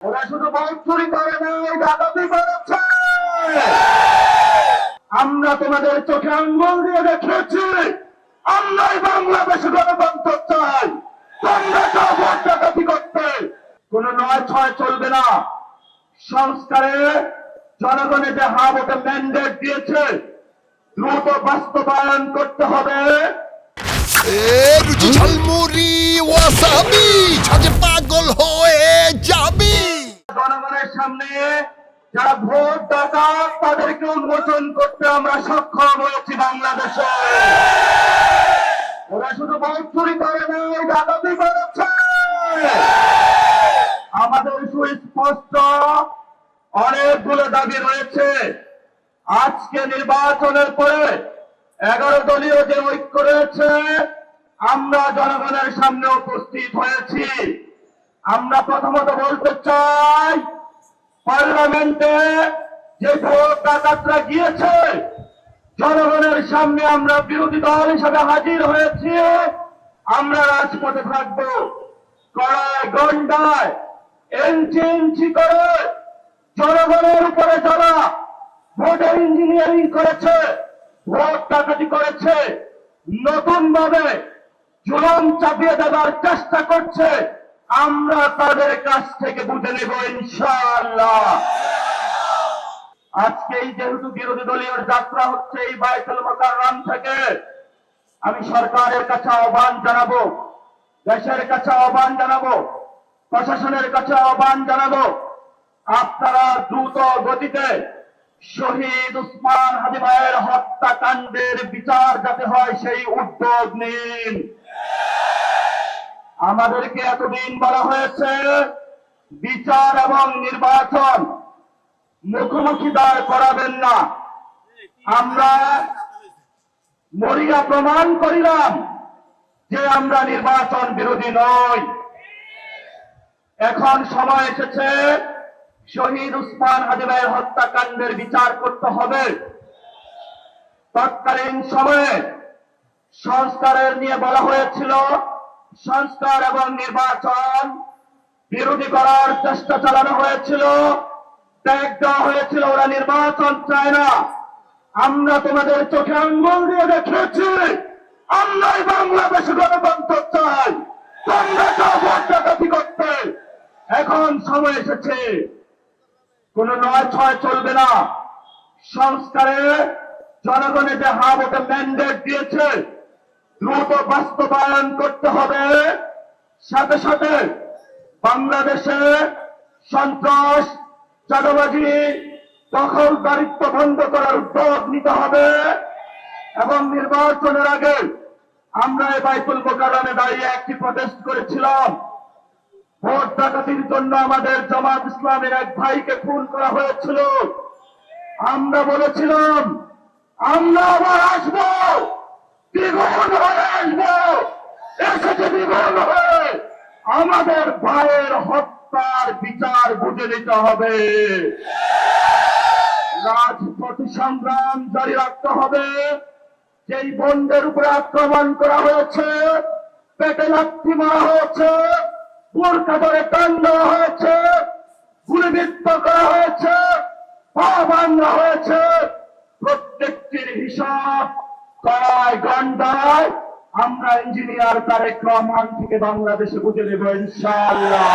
ওরা শুধু ভোট চুরি করে নাই, ডাকাতি করেছে। আমরা তোমাদের চোখে আঙ্গুল দিয়ে দেখিয়েছি আমরাই বাংলাদেশে গণতন্ত্র চাই। তোমরা চাও ভোট ডাকাতি করতে। কোন নয় ছয় চলবে না। সংস্কারে জনগণের যে হাতে ম্যান্ডেট দিয়েছে দ্রুত বাস্তবায়ন করতে হবে। রুচি ঝালমুড়ি ওয়াসাবি ছাজে পাগল হয়ে যাবি। জনগণের সামনে যারা ভোট ডাকাত তাদেরকে উন্মোচন করতে আমরা সক্ষম হয়েছি বাংলাদেশে। ওরা শুধু ভোট চুরি করে নাই, ডাকাতি করেছে। আমাদের সুস্পষ্ট অনেকগুলো দাবি রয়েছে। আজকে নির্বাচনের পরে 11 দলীয় যে ঐক্য রয়েছে আমরা জনগণের সামনে উপস্থিত হয়েছি। আমরা প্রথমত বলতে চাই, পার্লামেন্টে যে ভোট ডাকাতরা গিয়েছে জনগণের সামনে আমরা বিরোধী দল হিসাবে হাজির হয়েছি। আমরা রাজপথে থাকবো। কড়ায় গন্ডায় ইঞ্চি ইঞ্চি করে জনগণের উপরে যারা ভোটের ইঞ্জিনিয়ারিং করেছে, ভোট ডাকাতি করেছে, নতুন ভাবে জুলুম চাপিয়ে দেওয়ার চেষ্টা করছে, আমরা তাদের কাছ থেকে বুঝে নেব ইনশাআল্লাহ। আজকে যেহেতু বিরোধী দলীয় যাত্রা হচ্ছে এই বাইতুল মুকাররম থেকে, আমি সরকারের কাছে আহ্বান জানাবো, দেশের কাছে আহ্বান জানাবো, প্রশাসনের কাছে আহ্বান জানাবো, আপনারা দ্রুত গতিতে শহীদ উসমান হাদি ভাইয়ের হত্যাকাণ্ডের বিচার যাতে হয় সেই উদ্যোগ নিন। আমাদেরকে এতদিন বলা হয়েছে বিচার এবং নির্বাচন মুখোমুখি দাঁড় করাবেন না। আমরা মরিয়া প্রমাণ করিলাম যে আমরা নির্বাচন বিরোধী নই। এখন সময় এসেছে শহীদ উসমান হাদি ভাইয়ের হত্যাকাণ্ডের বিচার করতে হবে। তৎকালীন সময়ে সংস্কারের নিয়ে বলা হয়েছিল, সংস্কার এবং নির্বাচন বিরোধী করার চেষ্টা চালানো হয়েছিল, ত্যাগ দেওয়া হয়েছিল, ওরা নির্বাচন চায় না। আমরা তোমাদের চোখে আঙ্গুল দিয়ে দেখিয়েছি আমরাই বাংলাদেশে গণতন্ত্র চাই। তোমরা চাও ভোট ডাকাতি করতে। এখন সময় এসেছে, কোন নয় ছয় চলবে না। সংস্কারে জনগণের যে হাতে ম্যান্ডেট দিয়েছে দ্রুত বাস্তবায়ন করতে হবে। সাথে সাথে বাংলাদেশে সন্ত্রাস, চাঁদাবাজি, দখলদারিত্ব বন্ধ করার উদ্যোগ নিতে হবে। এবং নির্বাচনের আগে আমরা এই বাইতুল মুকাররমে দাঁড়িয়ে একটি প্রটেস্ট করেছিলাম। ভোট ডাকাতির জন্য আমাদের জামাত ইসলামের এক ভাইকে খুন করা হয়েছিল। আমরা বলেছিলাম আমরা আবার আসবো, দ্বিগুণ হয়ে আসবো, এসেছে দ্বিগুণ হয়ে। আমাদের ভাইয়ের হত্যার বিচার বুঝে নিতে হবে। রাজপথ সংগ্রাম জারি রাখতে হবে। যেই বন্ডের উপরে আক্রমণ করা হয়েছে, পেটে লাথি মারা হয়েছে, বোরকা ধরে টান দেওয়া হয়েছে, গুলিবিদ্ধ করা হয়েছে, পা ভাঙা হয়েছে, প্রত্যেকটির হিসাব কড়ায় গন্ডায় আমরা ইঞ্জিনিয়ার তারেক রহমান থেকে বাংলাদেশে বুঝে নেব ইনশাআল্লাহ।